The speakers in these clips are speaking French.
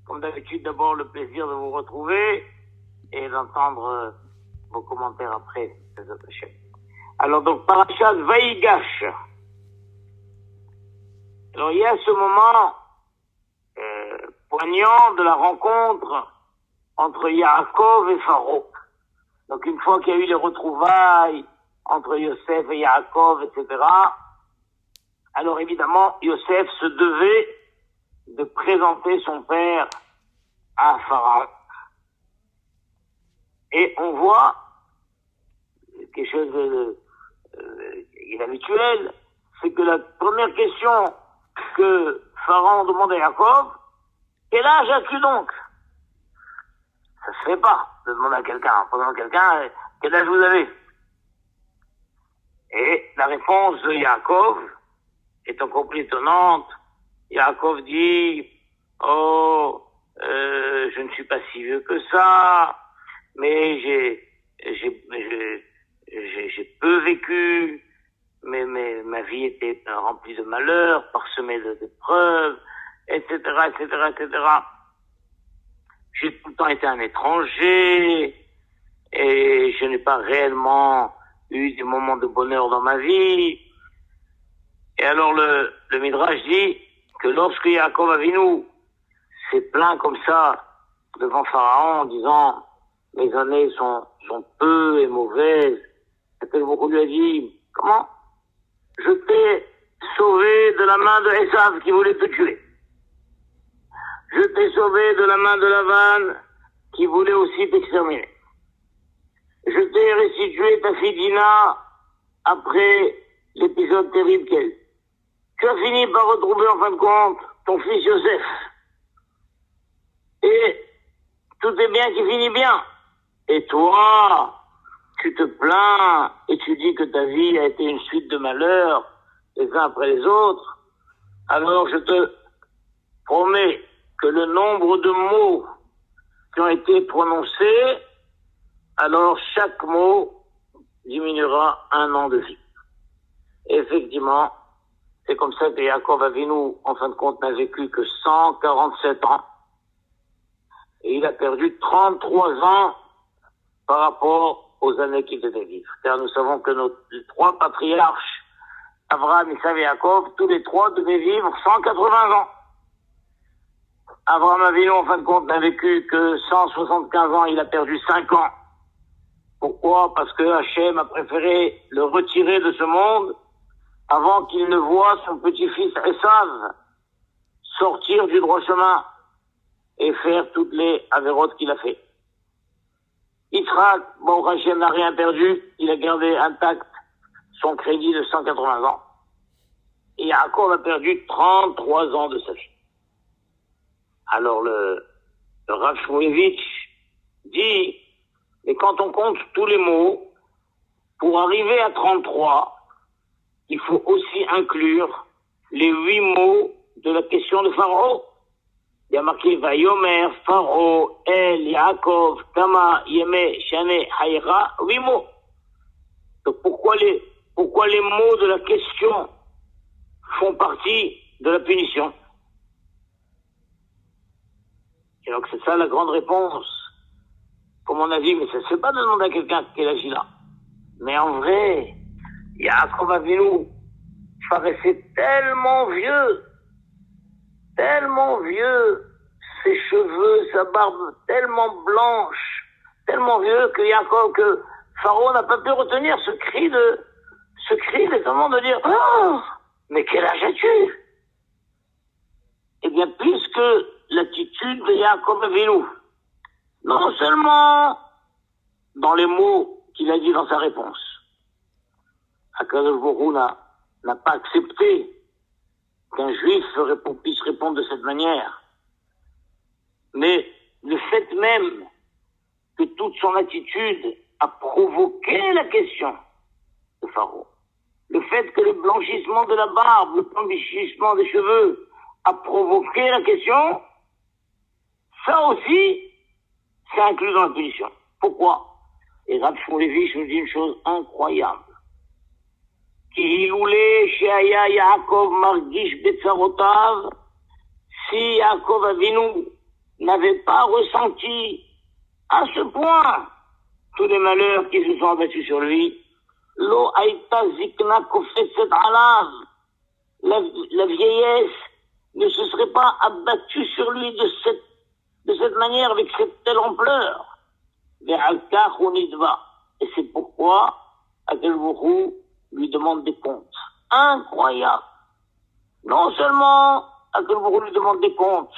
comme d'habitude, d'abord le plaisir de vous retrouver et d'entendre vos commentaires après. Alors donc, Parashat Vaïgash. Alors il y a ce moment poignant de la rencontre entre Yaakov et Pharaon. Donc une fois qu'il y a eu les retrouvailles entre Yosef et Yaakov, etc., alors évidemment, Yosef se devait de présenter son père à Pharaon. Et on voit quelque chose d'inhabituel, c'est que la première question que Pharaon demande à Yaakov, quel âge as-tu donc? Ça se fait pas de demander à quelqu'un, quel âge vous avez? Et la réponse de Yaakov est encore plus étonnante. Yaakov dit, je ne suis pas si vieux que ça, mais j'ai peu vécu, mais ma vie était remplie de malheurs, parsemée d'épreuves, etc., etc., etc. J'ai tout le temps été un étranger, et je n'ai pas réellement eu des moments de bonheur dans ma vie. Et alors le Midrash dit que lorsque Yaakov Avinu s'est plaint comme ça devant Pharaon en disant mes années sont peu et mauvaises, et que beaucoup lui a dit comment? Je t'ai sauvé de la main de Esav qui voulait te tuer. Je t'ai sauvé de la main de Lavan qui voulait aussi t'exterminer. Je t'ai restitué ta fille Dina après l'épisode terrible qu'elle. Tu as fini par retrouver en fin de compte ton fils Joseph. Et tout est bien qui finit bien. Et toi, tu te plains et tu dis que ta vie a été une suite de malheurs, les uns après les autres. Alors je te promets que le nombre de mots qui ont été prononcés, alors chaque mot diminuera 1 an de vie. Et effectivement, c'est comme ça que Yaakov Avinu, en fin de compte, n'a vécu que 147 ans. Et il a perdu 33 ans par rapport aux années qu'il devait vivre. Car nous savons que les 3 patriarches, Abraham, Isaac et Yaakov, tous les 3 devaient vivre 180 ans. Abraham Avinu, en fin de compte, n'a vécu que 175 ans, il a perdu 5 ans. Pourquoi? Parce que Hachem a préféré le retirer de ce monde avant qu'il ne voie son petit-fils Esav sortir du droit chemin et faire toutes les avérotes qu'il a fait. Yitzhak, bon, Hachem n'a rien perdu, il a gardé intact son crédit de 180 ans. Et Yaakov a perdu 33 ans de sa vie. Alors le Rav Shmulevitch dit, mais quand on compte tous les mots, pour arriver à 33, il faut aussi inclure les 8 mots de la question de Pharaon. Il y a marqué Vayomer, Pharaon, El, Yaakov, Kama, Yeme, Shane, Hayra, 8 mots. Donc pourquoi les mots de la question font partie de la punition? Et donc c'est ça la grande réponse. Comme on a dit, mais ça ne se fait pas de demander à quelqu'un quel âge il a. Mais en vrai, Yaakov Avinu paraissait tellement vieux, ses cheveux, sa barbe tellement blanche, tellement vieux que Pharaon n'a pas pu retenir ce cri d'étonnement de dire, oh, mais quel âge as-tu? Eh bien, puisque l'attitude de Yaakov Avinu, non seulement dans les mots qu'il a dit dans sa réponse, Akadosh Baruch Hu n'a pas accepté qu'un juif puisse répondre de cette manière, mais le fait même que toute son attitude a provoqué la question de Pharaon, le fait que le blanchissement de la barbe, le blanchissement des cheveux a provoqué la question, ça aussi, c'est inclus dans la punition. Pourquoi? Et Rav Shmulevitch nous dit une chose incroyable. Ki ilule she'aya Yaakov margish betzarotav, si Yaakov Avinu n'avait pas ressenti à ce point tous les malheurs qui se sont abattus sur lui. Lo aïta zikna kofetzet alav. La vieillesse ne se serait pas abattue sur lui de cette manière, avec cette telle ampleur. Et c'est pourquoi Akadosh Baruch Hu lui demande des comptes. Incroyable. Non seulement Akadosh Baruch Hu lui demande des comptes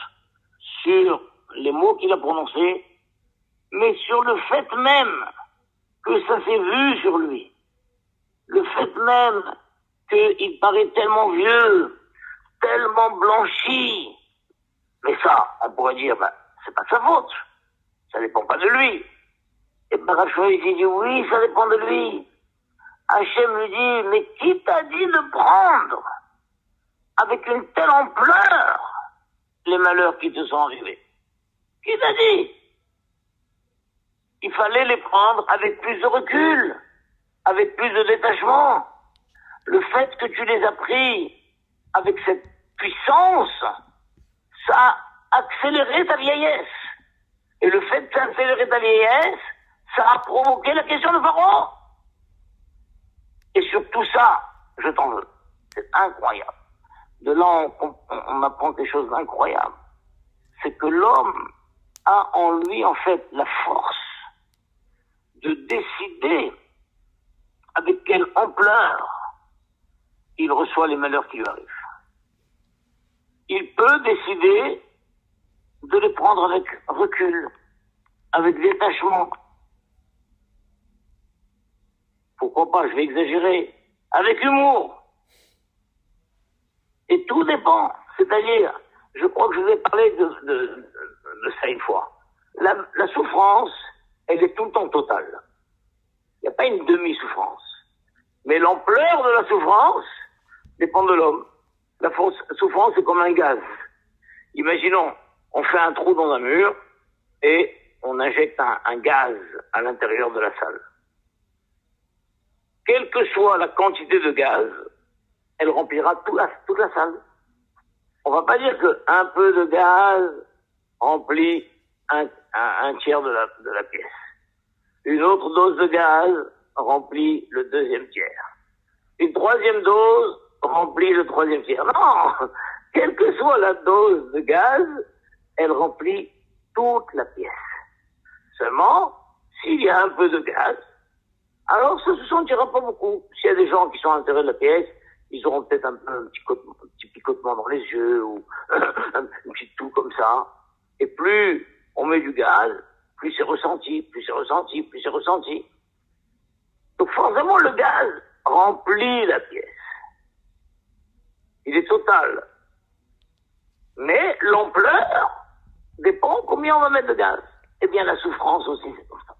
sur les mots qu'il a prononcés, mais sur le fait même que ça s'est vu sur lui. Le fait même qu'il paraît tellement vieux, tellement blanchi. Mais ça, on pourrait dire, c'est pas de sa faute. Ça dépend pas de lui. Et Barachon, il dit, oui, ça dépend de lui. Hachem lui dit, mais qui t'a dit de prendre avec une telle ampleur les malheurs qui te sont arrivés? Qui t'a dit? Il fallait les prendre avec plus de recul, avec plus de détachement. Le fait que tu les as pris avec cette puissance, ça a accéléré ta vieillesse. Et le fait d'accélérer ta vieillesse, ça a provoqué la question de Pharaon. Et sur tout ça, je t'en veux. C'est incroyable. De là, on apprend quelque chose d'incroyable. C'est que l'homme a en lui, en fait, la force de décider avec quelle ampleur il reçoit les malheurs qui lui arrivent. Il peut décider de les prendre avec recul, avec détachement. Pourquoi pas, je vais exagérer, avec humour. Et tout dépend. C'est-à-dire, je crois que je vous ai parlé de ça une fois. La souffrance, elle est tout le temps totale. Il n'y a pas une demi-souffrance. Mais l'ampleur de la souffrance dépend de l'homme. La souffrance, c'est comme un gaz. Imaginons, on fait un trou dans un mur et on injecte un gaz à l'intérieur de la salle. Quelle que soit la quantité de gaz, elle remplira toute la salle. On va pas dire qu'un peu de gaz remplit un tiers de la pièce. Une autre dose de gaz remplit le deuxième tiers. Une troisième dose remplit le troisième tiers. Non! Quelle que soit la dose de gaz, elle remplit toute la pièce. Seulement, s'il y a un peu de gaz, alors ça se sentira pas beaucoup. S'il y a des gens qui sont à l'intérieur de la pièce, ils auront peut-être un petit picotement dans les yeux ou une petite toux comme ça. Et plus on met du gaz, plus c'est ressenti, plus c'est ressenti, plus c'est ressenti. Donc forcément le gaz remplit la pièce. Il est total. Mais l'ampleur dépend combien on va mettre de gaz. Eh bien la souffrance aussi c'est comme ça.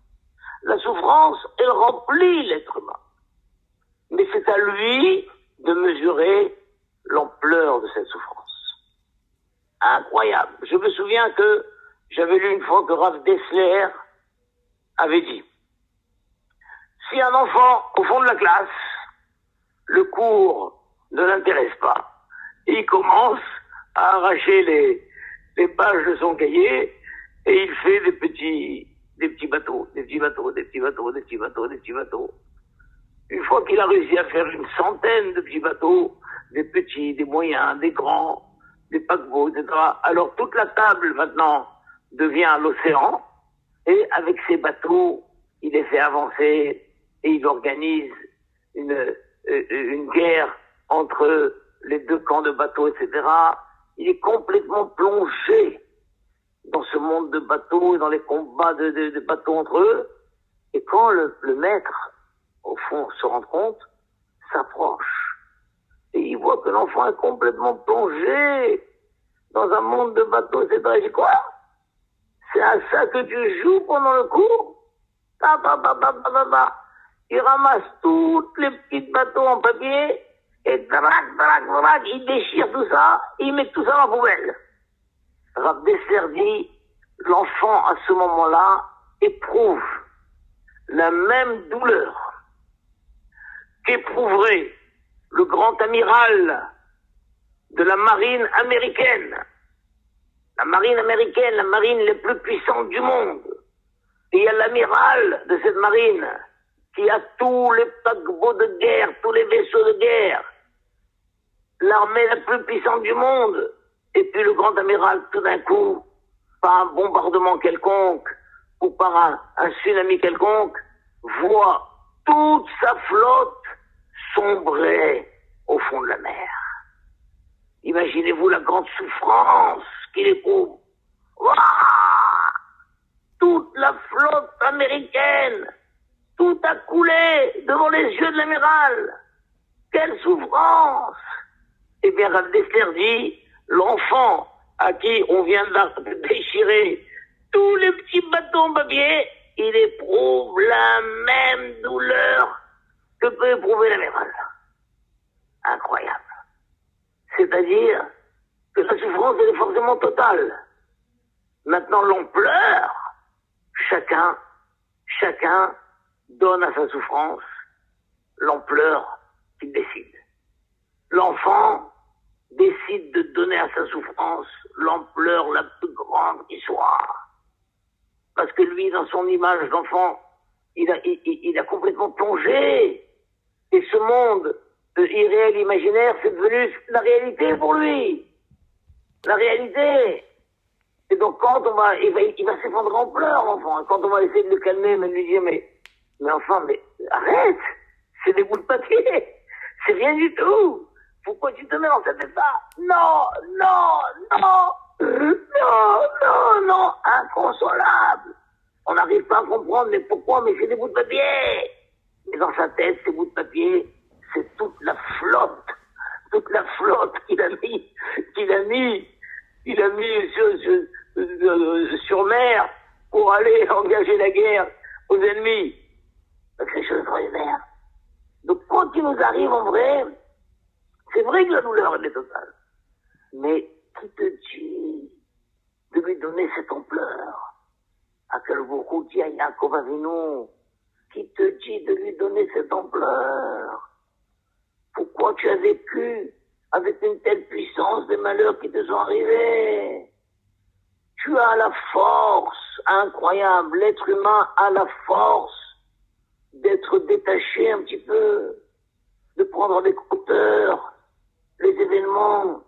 La souffrance, elle remplit l'être humain. Mais c'est à lui de mesurer l'ampleur de cette souffrance. Incroyable. Je me souviens que j'avais lu une fois que Rav Dessler avait dit, si un enfant, au fond de la classe, le cours ne l'intéresse pas, et il commence à arracher les pages de son cahier, et il fait des petits bateaux. Une fois qu'il a réussi à faire une centaine de petits bateaux, des petits, des moyens, des grands, des paquebots, etc., alors toute la table maintenant devient l'océan, et avec ces bateaux, il les fait avancer, et il organise une guerre entre les deux camps de bateaux, etc. Il est complètement plongé dans ce monde de bateaux et dans les combats de bateaux entre eux. Et quand le maître, au fond, se rend compte, s'approche. Et il voit que l'enfant est complètement plongé dans un monde de bateaux, etc. Il dit quoi? C'est à ça que tu joues pendant le cours? Il ramasse toutes les petits bateaux en papier et drac, il déchire tout ça, il met tout ça dans la poubelle. Rav Dessler dit, l'enfant à ce moment-là éprouve la même douleur qu'éprouverait le grand amiral de la marine américaine la marine américaine, la marine la plus puissante du monde. Et il y a l'amiral de cette marine qui a tous les paquebots de guerre, tous les vaisseaux de guerre, l'armée la plus puissante du monde. Et puis le grand amiral, tout d'un coup, par un bombardement quelconque ou par un tsunami quelconque, voit toute sa flotte sombrer au fond de la mer. Imaginez-vous la grande souffrance qu'il éprouve. Ouah, toute la flotte américaine, tout a coulé devant les yeux de l'amiral. Quelle souffrance! Eh bien, Rav Dessler dit, l'enfant à qui on vient de déchirer tous les petits bâtons en papier, il éprouve la même douleur que peut éprouver l'amiral. Incroyable. C'est-à-dire que la souffrance, elle est forcément totale. Maintenant, l'ampleur, chacun donne à sa souffrance l'ampleur qu'il décide. L'enfant décide de donner à sa souffrance l'ampleur la plus grande qui soit. Parce que lui, dans son image d'enfant, il a complètement plongé. Et ce monde irréel, imaginaire, c'est devenu la réalité pour lui. La réalité. Et donc quand il va s'effondrer en pleurs, l'enfant. Quand on va essayer de le calmer, mais de lui dire, mais enfant, mais arrête, c'est des bouts de papier, c'est rien du tout. Pourquoi tu te mets dans cet état? Non, inconsolable. On n'arrive pas à comprendre, mais pourquoi? Mais c'est des bouts de papier. Et dans sa tête, ces bouts de papier, c'est toute la flotte qu'il a mis sur mer pour aller engager la guerre aux ennemis. C'est quelque chose d'extraordinaire. Donc, quoi qu'il nous arrive en vrai, c'est vrai que la douleur, elle est totale. Mais qui te dit de lui donner cette ampleur? À quel beaucoup dit à Yaakov Avinu, qui te dit de lui donner cette ampleur? Pourquoi tu as vécu avec une telle puissance des malheurs qui te sont arrivés? Tu as la force incroyable. L'être humain a la force d'être détaché un petit peu, de prendre avec hauteur les événements,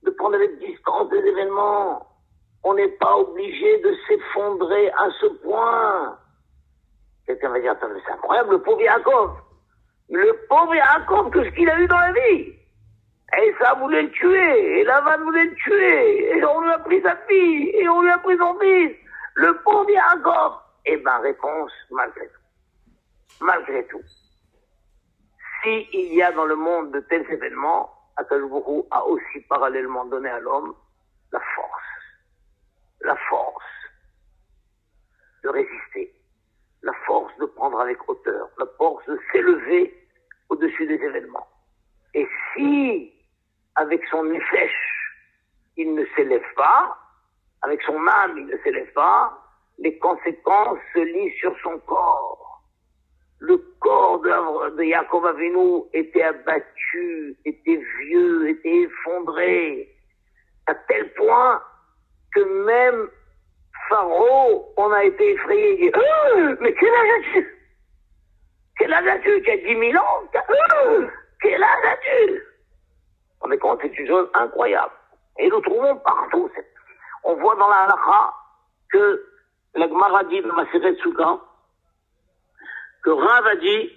de prendre avec distance les événements. On n'est pas obligé de s'effondrer à ce point. Quelqu'un va dire, attends, mais c'est incroyable, le pauvre Yaakov. Le pauvre Yaakov, que ce qu'il a eu dans la vie. Et ça voulait le tuer, et Lavan voulait le tuer, et on lui a pris sa fille, et on lui a pris son fils. Le pauvre Yaakov. Eh ben, réponse, malgré tout. Malgré tout. Si il y a dans le monde de tels événements, Akadosh Baruch Hu a aussi parallèlement donné à l'homme la force. La force de résister. La force de prendre avec hauteur. La force de s'élever au-dessus des événements. Et si, avec son nefesh, il ne s'élève pas, avec son âme, il ne s'élève pas, les conséquences se lisent sur son corps. Le corps de Yaakov Avinu était abattu, était vieux, était effondré, à tel point que même Pharaon, on a été effrayé. Il dit, mais quel âge as-tu? Quel âge as-tu? Tu as 10 000 ans? Quel âge as-tu? On est compte, c'est une chose incroyable. Et nous trouvons partout. On voit dans la halakha que la Gemara dit dans Maseret Souka que Rav a dit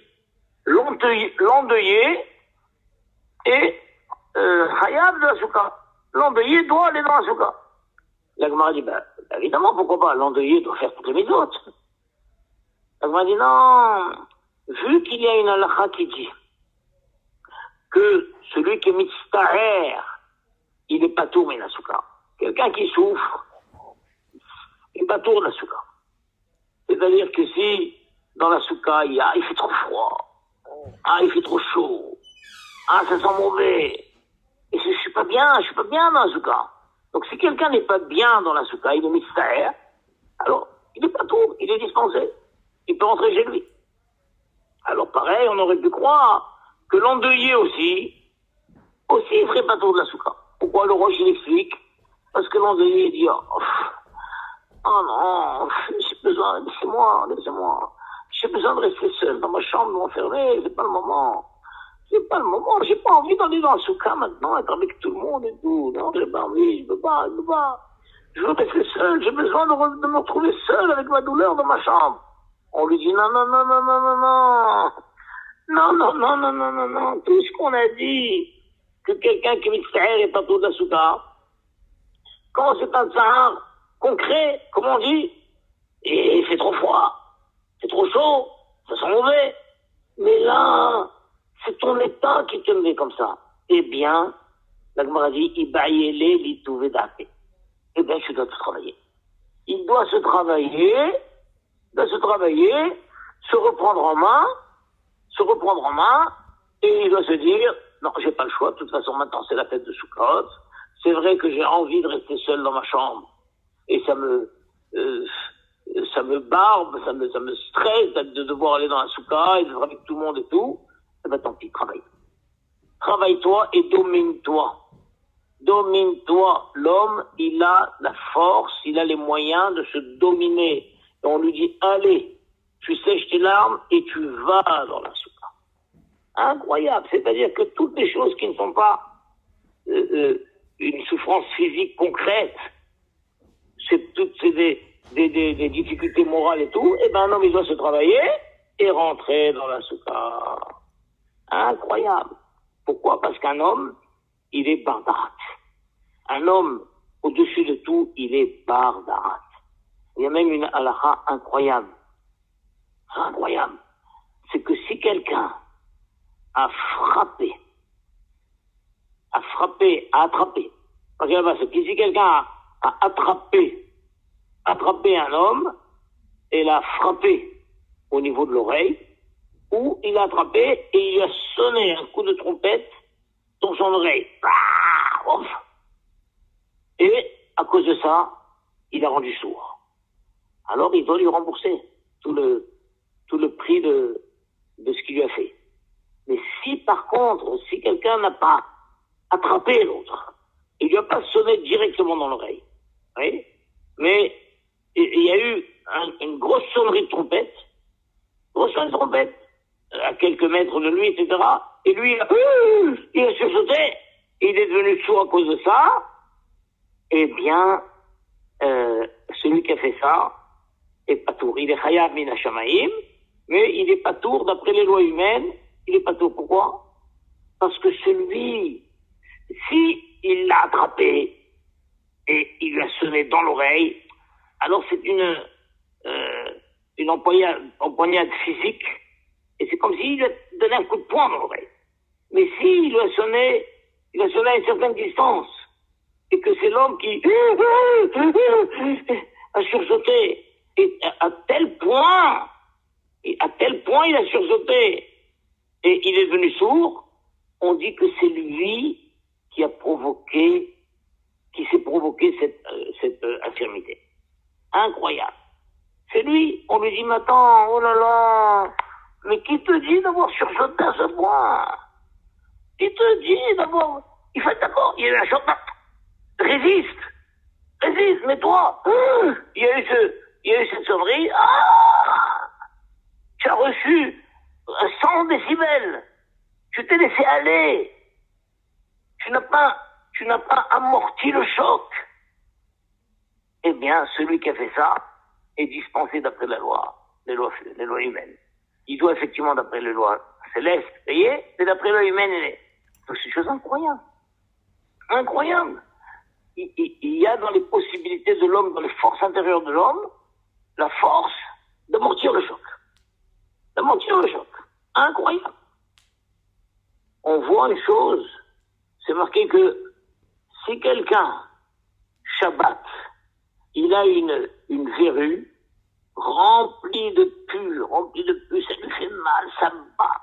l'endeuillé est chayav de la Souka. L'endeuillé doit aller dans la Souka. La Gemara dit, évidemment, pourquoi pas? L'endeuillé doit faire toutes les mitzvot. La Gemara dit, non, vu qu'il y a une halakha qui dit que celui qui est mitztaher, il est patour min la-souka. Quelqu'un qui souffre, il est patour de la souka. C'est-à-dire que si, dans la souka, il fait trop froid, il fait trop chaud, ça sent mauvais, et je suis pas bien dans la souka. Donc si quelqu'un n'est pas bien dans la souka, il est mitztaher, alors il est patour, il est dispensé, il peut rentrer chez lui. Alors pareil, on aurait pu croire que l'endeuillé aussi, il ferait patour de la souka. Pourquoi le Rosh il explique Parce que l'endeuillé dit, oh non, j'ai besoin, laissez-moi. J'ai besoin de rester seul dans ma chambre, m'enfermer, c'est pas le moment. C'est pas le moment, j'ai pas envie d'aller dans le soukha maintenant, être avec tout le monde et tout. Non, j'ai pas envie, je peux pas. Je veux rester seul, j'ai besoin de me retrouver seul avec ma douleur dans ma chambre. On lui dit non. Non. Tout ce qu'on a dit, que quelqu'un qui est pas tout de la soukha, quand c'est un tsahar concret, comme on dit, et il fait trop froid, c'est trop chaud, ça sent mauvais. Mais là, c'est ton état qui te met comme ça. Eh bien, la Gemara dit, eh bien, tu dois te travailler. Il doit se travailler, se reprendre en main, et il doit se dire, non, j'ai pas le choix, de toute façon, maintenant, c'est la fête de Sukkot. C'est vrai que j'ai envie de rester seul dans ma chambre, et ça me barbe, ça me stresse de devoir aller dans la soukha et d'être avec tout le monde et tout. Eh ben, tant pis, travaille. Travaille-toi et domine-toi. Domine-toi. L'homme, il a la force, il a les moyens de se dominer. Et on lui dit, allez, tu sèches tes larmes et tu vas dans la soukha. Incroyable. C'est-à-dire que toutes les choses qui ne sont pas une souffrance physique concrète, c'est des difficultés morales et tout, et ben un homme, il doit se travailler et rentrer dans la soukha. Incroyable. Pourquoi? Parce qu'un homme, il est bardarat. Un homme, au-dessus de tout, il est bardarat. Il y a même une halakha incroyable. Incroyable. C'est que si quelqu'un a frappé, a attrapé, parce que c'est que si quelqu'un a attrapé un homme et l'a frappé au niveau de l'oreille, ou il l'a attrapé et il lui a sonné un coup de trompette dans son oreille. Et à cause de ça, il a rendu sourd. Alors il doit lui rembourser tout le prix de ce qu'il lui a fait. Mais si par contre, si quelqu'un n'a pas attrapé l'autre, il lui a pas sonné directement dans l'oreille, oui, mais il y a eu une grosse sonnerie de trompette, à quelques mètres de lui, etc. Et lui, il a sursauté, il est devenu sourd à cause de ça. Eh bien, celui qui a fait ça est patour. Il est chayav min hashamaim, mais il est patour d'après les lois humaines. Il est patour. Pourquoi? Parce que celui, si il l'a attrapé et il lui a sonné dans l'oreille, alors c'est une empoignade physique, et c'est comme s'il lui a donné un coup de poing dans l'oreille. Mais s'il lui a sonné à une certaine distance, et que c'est l'homme qui a sursauté, et à tel point il a sursauté, et il est devenu sourd, on dit que c'est lui qui s'est provoqué cette infirmité. Incroyable. C'est lui. On lui dit maintenant, oh là là, mais qui te dit d'avoir sursauté à ce point? Qui te dit d'avoir... Il y a eu un choc. Résiste, mais toi, il y a eu cette sonnerie. Tu as reçu 100 décibels. Tu t'es laissé aller. Tu n'as pas amorti le choc. Eh bien, celui qui a fait ça est dispensé d'après la loi, les lois humaines. Il doit effectivement, d'après les lois célestes, payer, mais d'après les lois humaines, donc c'est une chose incroyable. Incroyable. Il y a dans les possibilités de l'homme, dans les forces intérieures de l'homme, la force d'amortir le choc. Incroyable. On voit une chose, c'est marqué que si quelqu'un, Shabbat, il a une verrue remplie de pus, ça lui fait mal, ça bat.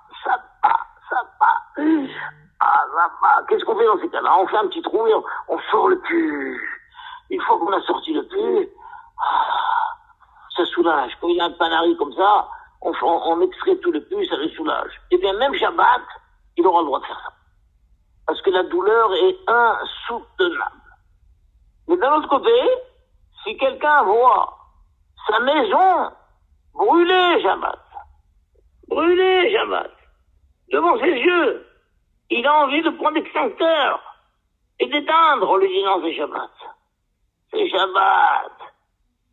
Qu'est-ce qu'on fait dans ces cas-là? On fait un petit trou et on sort le pu. Une fois qu'on a sorti le pu, ça soulage. Quand il a un panari comme ça, on extrait tout le pu, ça le soulage. Et bien même Shabbat, il aura le droit de faire ça. Parce que la douleur est insoutenable. Mais d'un autre côté, si quelqu'un voit sa maison brûler Shabbat, devant ses yeux, il a envie de prendre l'extincteur et d'éteindre. On lui dit non, c'est Shabbat. C'est Shabbat.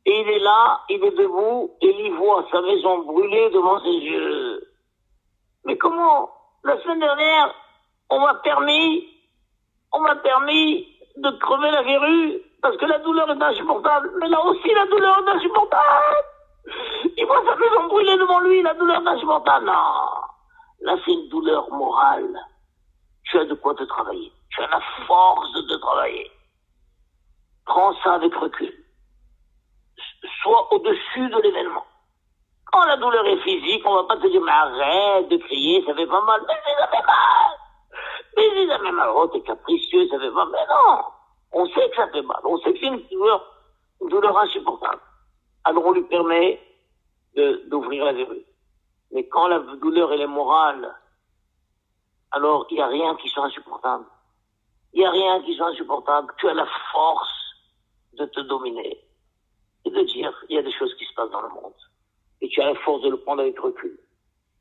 Et il est là, il est debout, et il voit sa maison brûler devant ses yeux. Mais comment? La semaine dernière, on m'a permis de crever la verrue, parce que la douleur est insupportable. Mais là aussi, la douleur est insupportable. Il voit sa maison brûler devant lui, la douleur est insupportable. Non. Là, c'est une douleur morale. Tu as de quoi te travailler. Tu as la force de te travailler. Prends ça avec recul. Sois au-dessus de l'événement. Quand la douleur est physique, on va pas te dire, mais arrête de crier, ça fait pas mal. Mais ça fait mal. Mais ça fait mal. Oh, t'es capricieux, ça fait pas mal. Mais non. On sait que ça fait mal. On sait que c'est une douleur insupportable. Alors on lui permet d'ouvrir la verrue. Mais quand la douleur elle est morale, alors il n'y a rien qui soit insupportable. Il n'y a rien qui soit insupportable. Tu as la force de te dominer et de dire, il y a des choses qui se passent dans le monde. Et tu as la force de le prendre avec recul.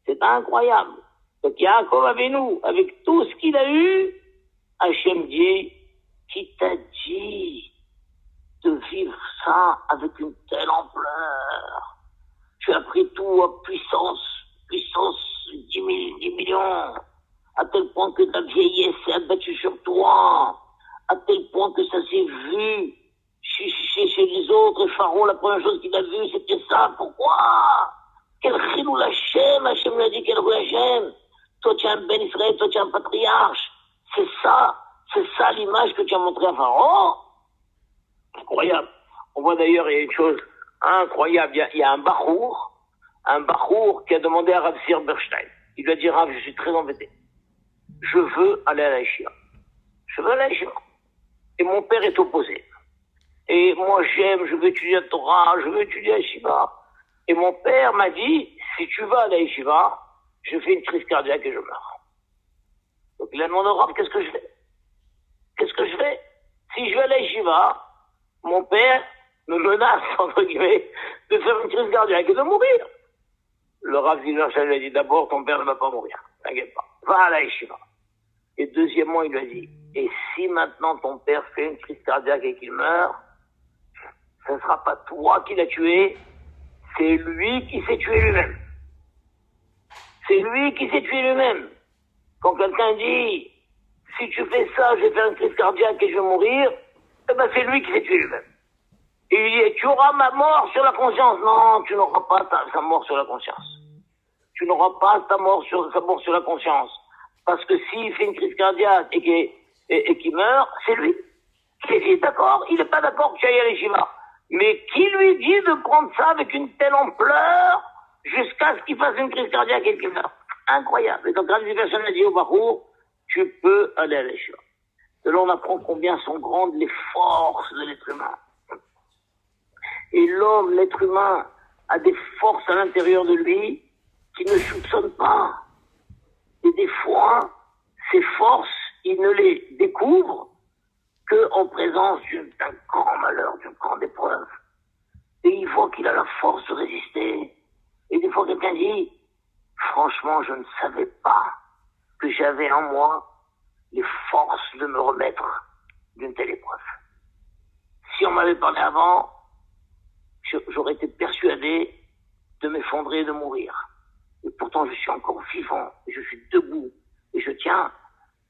C'est incroyable. Donc Yaakov Avinu, avec tout ce qu'il a eu, Hachem dit, qui t'a dit de vivre ça avec une telle ampleur? Tu as pris tout à puissance 10 millions, à tel point que ta vieillesse s'est abattue sur toi, à tel point que ça s'est vu chez les autres. Et Pharaon, la première chose qu'il a vue, c'était ça. Pourquoi? Quel chilou Hachem lui a dit quel Hachem. Toi, tu es un Ben Israël, toi, tu es un patriarche. C'est ça l'image que tu as montrée à Pharaon. Incroyable. On voit d'ailleurs, il y a une chose incroyable. Il y a un Bachour qui a demandé à Rav Silberstein. Il lui a dit, Rav, je suis très embêté. Je veux aller à la yeshiva. Et mon père est opposé. Et moi, je veux étudier la Torah, je veux étudier la yeshiva. Et mon père m'a dit, si tu vas à la yeshiva, je fais une crise cardiaque et je meurs. Donc il a demandé au Rav, qu'est-ce que je fais? Si je vais à la yeshiva, mon père me menace, entre guillemets, de faire une crise cardiaque et de mourir. Le Rav Silberstein lui a dit, d'abord, ton père ne va pas mourir. T'inquiète pas. Va à la yeshiva. Et deuxièmement, il lui a dit, et si maintenant ton père fait une crise cardiaque et qu'il meurt, ce ne sera pas toi qui l'as tué, c'est lui qui s'est tué lui-même. Quand quelqu'un dit, si tu fais ça, je vais faire une crise cardiaque et je vais mourir, eh ben c'est lui qui s'est tué lui-même. Et il dit, tu auras ma mort sur la conscience. Non, tu n'auras pas sa mort sur la conscience. Tu n'auras pas sa mort sur la conscience. Parce que s'il fait une crise cardiaque et qu'il meurt, c'est lui. Il est d'accord, il n'est pas d'accord que tu ailles à l'Yeshiva. Mais qui lui dit de prendre ça avec une telle ampleur jusqu'à ce qu'il fasse une crise cardiaque et qu'il meure? Incroyable. Et donc, quand une personne a dit au Bachour, tu peux aller à l'Yeshiva. De là, on apprend combien sont grandes les forces de l'être humain. Et l'être humain, a des forces à l'intérieur de lui qui ne soupçonne pas. Et des fois, ces forces, il ne les découvre qu'en présence d'un grand malheur, d'une grande épreuve. Et il voit qu'il a la force de résister. Et des fois, quelqu'un dit, franchement, je ne savais pas que j'avais en moi les forces de me remettre d'une telle épreuve. Si on m'avait parlé avant, j'aurais été persuadé de m'effondrer et de mourir. Et pourtant, je suis encore vivant, et je suis debout, et je tiens.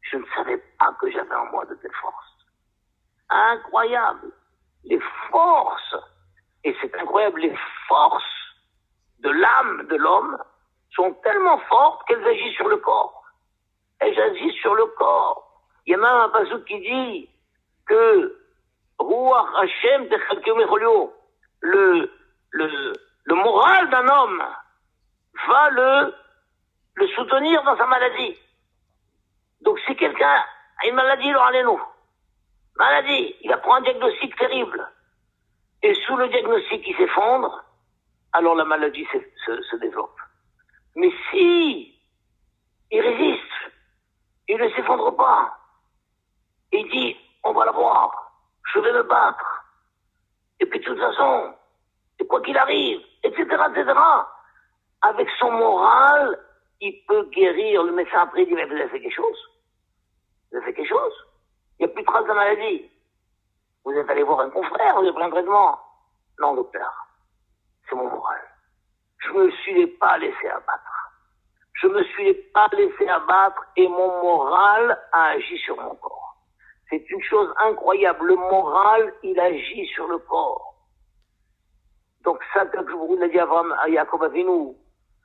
Je ne savais pas que j'avais en moi de telles forces. Incroyable. Les forces, et c'est incroyable, les forces de l'âme de l'homme sont tellement fortes qu'elles agissent sur le corps. Elles agissent sur le corps. Il y a même un passage qui dit que Ruach Hashem techalkeu mecholio, le moral d'un homme va le soutenir dans sa maladie. Donc si quelqu'un a une maladie, il apprend un diagnostic terrible. Et sous le diagnostic il s'effondre, alors la maladie se développe. Mais si il résiste, il ne s'effondre pas, il dit, on va la voir, je vais me battre. Et puis de toute façon, et quoi qu'il arrive, etc., etc. Avec son moral, il peut guérir. Le médecin après dit, mais vous avez fait quelque chose? Vous avez fait quelque chose? Il n'y a plus de trace de maladie. Vous êtes allé voir un confrère, vous avez pris un traitement? Non, docteur. C'est mon moral. Je me suis pas laissé abattre. Je me suis pas laissé abattre et mon moral a agi sur mon corps. C'est une chose incroyable. Le moral, il agit sur le corps. Donc ça, comme je vous l'ai dit à Yaakov Avinu,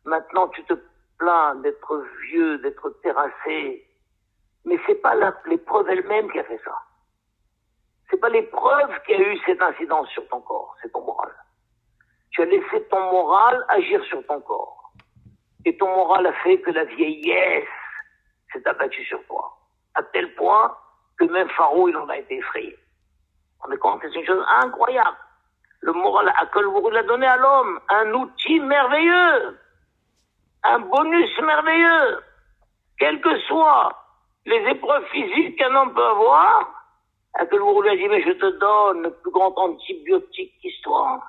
maintenant tu te plains d'être vieux, d'être terrassé. Mais c'est pas l'épreuve elle-même qui a fait ça. C'est pas l'épreuve qui a eu cette incidence sur ton corps, c'est ton moral. Tu as laissé ton moral agir sur ton corps. Et ton moral a fait que la vieillesse s'est abattue sur toi. À tel point que même Pharaon, il en a été effrayé. On est compte, c'est une chose incroyable. Le moral, Akadosh l'a donné à l'homme, un outil merveilleux, un bonus merveilleux. Quelles que soient les épreuves physiques qu'un homme peut avoir, Akadosh lui a dit, mais je te donne le plus grand antibiotique qui soit.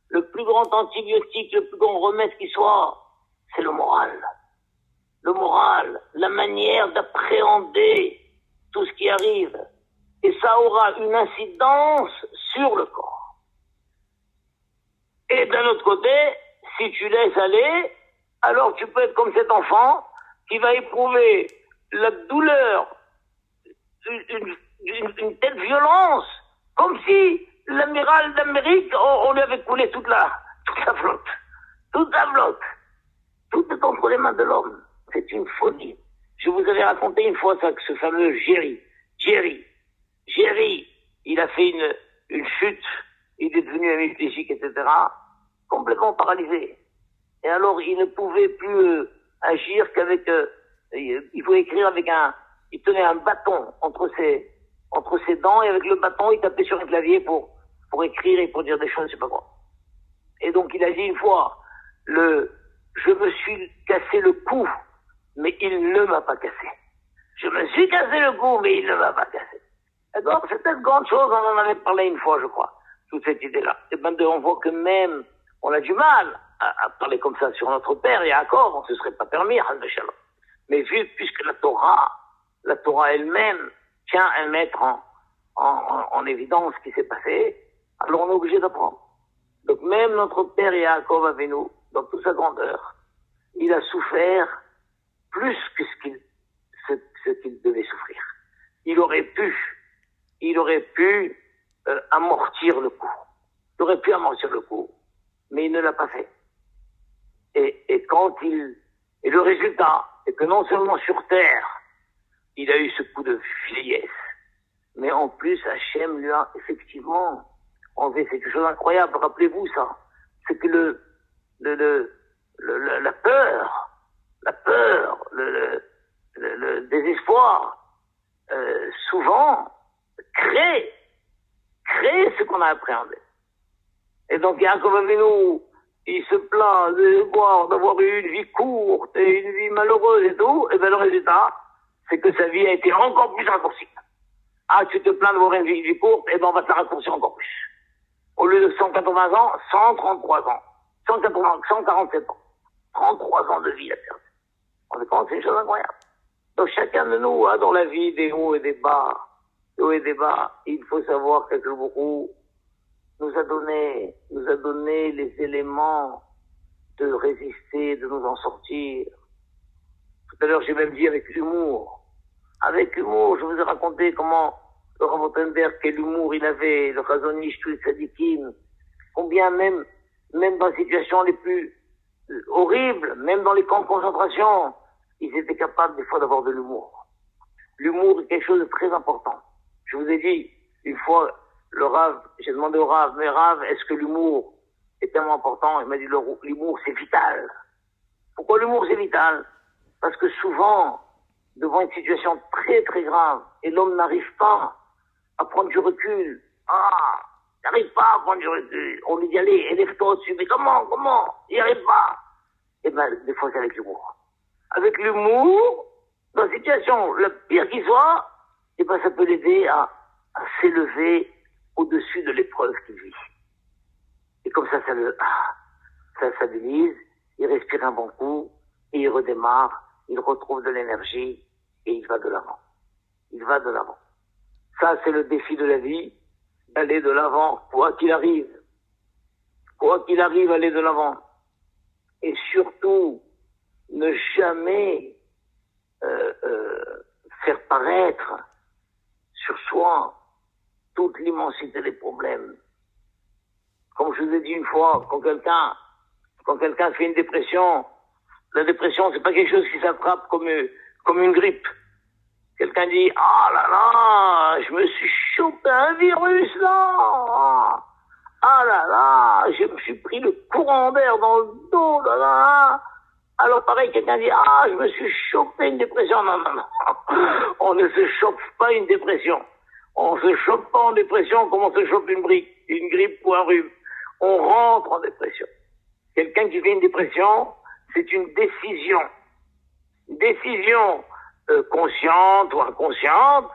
Le plus grand antibiotique, le plus grand remède qui soit, c'est le moral. Le moral, la manière d'appréhender tout ce qui arrive. Et ça aura une incidence sur le corps. Et d'un autre côté, si tu laisses aller, alors tu peux être comme cet enfant qui va éprouver la douleur, une telle violence, comme si l'amiral d'Amérique, on lui avait coulé toute la flotte. Toute la flotte. Tout est entre les mains de l'homme. C'est une folie. Je vous avais raconté une fois ça, que ce fameux Jerry, il a fait une chute, il est devenu hémiplégique, etc., complètement paralysé. Et alors, il ne pouvait plus agir qu'avec... il pouvait écrire avec il tenait un bâton entre ses dents, et avec le bâton, il tapait sur un clavier pour écrire et pour dire des choses, je sais pas quoi. Et donc, il a dit une fois, je me suis cassé le cou, mais il ne m'a pas cassé. Je me suis cassé le cou, mais il ne m'a pas cassé. Et donc, c'est une grande chose, on en avait parlé une fois, je crois, toute cette idée-là. Et ben, on voit que même, on a du mal à parler comme ça sur notre père, Yaakov, on ne se serait pas permis, mais puisque la Torah elle-même tient à mettre en évidence ce qui s'est passé, alors on est obligé d'apprendre. Donc même notre père Yaakov Avinu, dans toute sa grandeur, il a souffert plus que ce qu'il devait souffrir. Il aurait pu amortir le coup. Il aurait pu amortir le coup, mais il ne l'a pas fait. Et le résultat est que non seulement sur terre, il a eu ce coup de vieillesse, mais en plus Hachem lui a effectivement enlevé quelque chose d'incroyable. Rappelez-vous ça, c'est que la peur, le désespoir, souvent crée ce qu'on a appréhendé. Et donc Yaakov Avinu, il se plaint d'avoir eu une vie courte et une vie malheureuse et tout, et bien le résultat, c'est que sa vie a été encore plus raccourcie. Ah, tu te plains d'avoir une vie courte, et ben on va te la raccourcir encore plus. Au lieu de 180 ans, 133 ans. 147 ans. 33 ans de vie à perdre. On est compte, c'est une chose incroyable. Donc chacun de nous a dans la vie des hauts et des bas. Des hauts et des bas. Il faut savoir que le Bourou nous a donné les éléments de résister, de nous en sortir. Tout à l'heure, j'ai même dit avec humour. Avec humour, je vous ai raconté comment le Rav Rothenberg, quel humour il avait, le Chazon Ish, tous les tzadikim, combien même dans les situations les plus horribles, même dans les camps de concentration, ils étaient capables des fois d'avoir de l'humour. L'humour est quelque chose de très important. Je vous ai dit, une fois, le Rav, j'ai demandé au Rav, mais Rav, est-ce que l'humour est tellement important? Il m'a dit, l'humour c'est vital. Pourquoi l'humour c'est vital? Parce que souvent, devant une situation très très grave, et l'homme n'arrive pas à prendre du recul. Il n'arrive pas à prendre du recul. On lui dit, allez, élève-toi au-dessus. Mais comment? Il n'y arrive pas. Eh ben, des fois, c'est avec l'humour. Avec l'humour, dans une situation, le pire qu'il soit, eh ben, ça peut l'aider à s'élever au-dessus de l'épreuve qu'il vit. Et comme ça, ça stabilise, il respire un bon coup, et il redémarre, il retrouve de l'énergie, et il va de l'avant. Il va de l'avant. Ça, c'est le défi de la vie, d'aller de l'avant, quoi qu'il arrive. Quoi qu'il arrive, aller de l'avant. Et surtout, ne jamais faire paraître sur soi toute l'immensité des problèmes. Comme je vous ai dit une fois, quand quelqu'un fait une dépression, la dépression, c'est pas quelque chose qui s'attrape comme une grippe. Quelqu'un dit, ah là là, je me suis chopé un virus là. Ah là là, je me suis pris le courant d'air dans le dos là là. Alors pareil, quelqu'un dit, ah, je me suis chopé une dépression. Non, non, non. On ne se chope pas une dépression. On se chope pas en dépression comme on se chope une grippe ou un rhume. On rentre en dépression. Quelqu'un qui fait une dépression, c'est une décision. Une décision consciente ou inconsciente,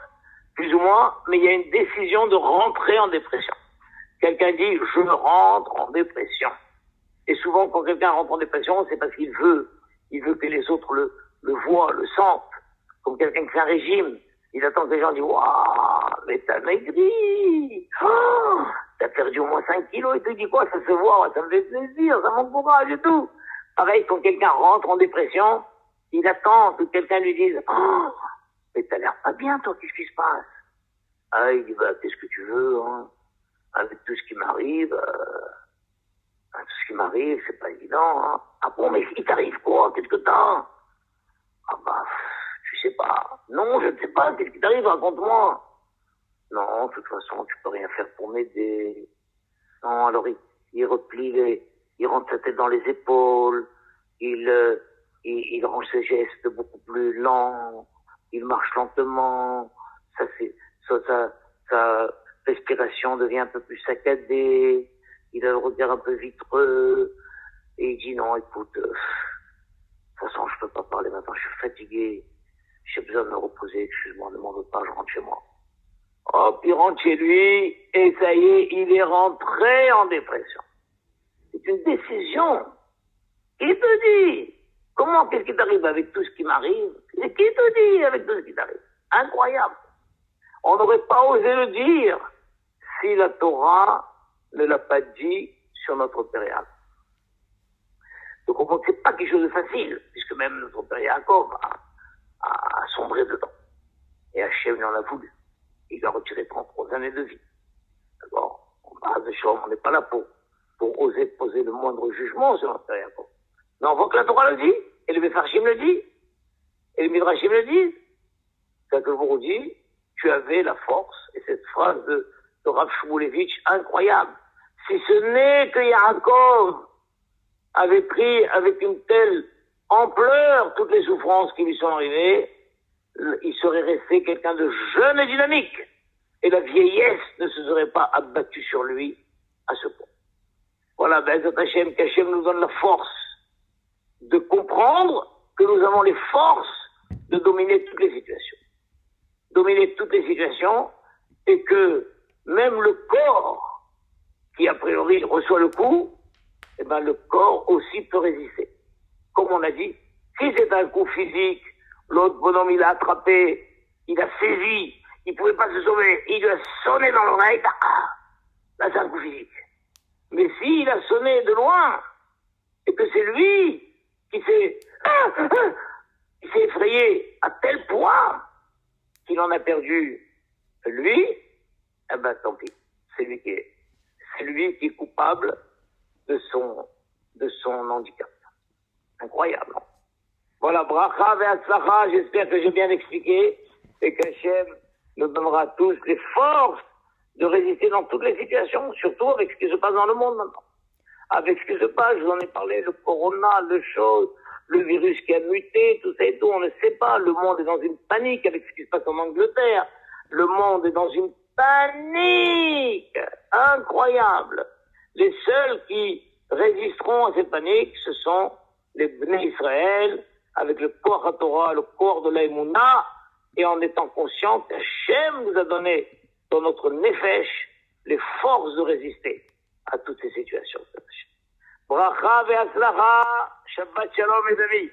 plus ou moins, mais il y a une décision de rentrer en dépression. Quelqu'un dit, je rentre en dépression. Et souvent, quand quelqu'un rentre en dépression, c'est parce qu'il veut que les autres le voient, le sentent. Comme quelqu'un qui fait un régime, il attend que les gens disent, waouh, mais t'as maigri, oh, t'as perdu au moins 5 kilos, et tu dis quoi, ça se voit, ça me fait plaisir, ça m'encourage et tout. Pareil, quand quelqu'un rentre en dépression, il attend que quelqu'un lui dise, oh, mais t'as l'air pas bien, toi, qu'est-ce qui se passe? Ah, il dit, bah, qu'est-ce que tu veux, hein? Avec tout ce qui m'arrive, tout ce qui m'arrive, c'est pas évident, hein. Ah bon, mais il t'arrive quoi? Qu'est-ce que t'as? Ah bah, je sais pas. Non, je ne sais pas. Qu'est-ce qui t'arrive? Raconte-moi. Non, de toute façon, tu peux rien faire pour m'aider. Non, alors il replie il rentre sa tête dans les épaules, il range ses gestes beaucoup plus lents, il marche lentement, sa respiration devient un peu plus saccadée, il a le regard un peu vitreux, et il dit non, écoute, de toute façon, je peux pas parler maintenant, je suis fatigué, j'ai besoin de me reposer, excuse-moi, ne m'en veux pas, je rentre chez moi. Hop, il rentre chez lui, et ça y est, il est rentré en dépression. C'est une décision. Qui te dit? Comment, qu'est-ce qui t'arrive avec tout ce qui m'arrive? Et qui te dit avec tout ce qui t'arrive? Incroyable. On n'aurait pas osé le dire si la Torah ne l'a pas dit sur notre Père Yaakov. Donc on voit que c'est pas quelque chose de facile, puisque même notre Père Yaakov a sombré dedans. Et Hachem lui en a voulu. Il lui a retiré 33 années de vie. D'abord, on n'est pas là pour oser poser le moindre jugement sur notre Père Yaakov. Mais on voit que la Torah le dit, et le Mefarshim le dit, et le Midrashim le dit. C'est que vous dit, tu avais la force, et cette phrase de Rav Shmulevitch, incroyable. Si ce n'est que Yaakov avait pris avec une telle ampleur toutes les souffrances qui lui sont arrivées, il serait resté quelqu'un de jeune et dynamique. Et la vieillesse ne se serait pas abattue sur lui à ce point. Voilà, Be'ezrat Hashem, qu'Hashem nous donne la force de comprendre que nous avons les forces de dominer toutes les situations. Dominer toutes les situations, et que même le corps, qui a priori reçoit le coup, eh ben le corps aussi peut résister. Comme on a dit, si c'est un coup physique, l'autre bonhomme il a attrapé, il a saisi, il pouvait pas se sauver, il lui a sonné dans l'oreille, là c'est un coup physique. Mais s'il a sonné de loin, et que c'est lui qui s'est effrayé à tel point qu'il en a perdu lui, eh ben tant pis, c'est lui qui est coupable de son handicap. Incroyable, non? Voilà, bracha ve'atzlacha, j'espère que j'ai bien expliqué, et qu'Hachem nous donnera tous les forces de résister dans toutes les situations, surtout avec ce qui se passe dans le monde maintenant. Avec ce qui se passe, je vous en ai parlé, le corona, le virus qui a muté, tout ça et tout, on ne sait pas. Le monde est dans une panique avec ce qui se passe en Angleterre. Le monde est dans une panique incroyable. Les seuls qui résisteront à cette panique, ce sont les Bnei Israël, avec le corps à Torah, le corps de l'Aïmouna, et en étant conscient qu'Hachem nous a donné dans notre nefesh les forces de résister à toutes ces situations. Bracha ve'atzlacha, Shabbat Shalom mes amis.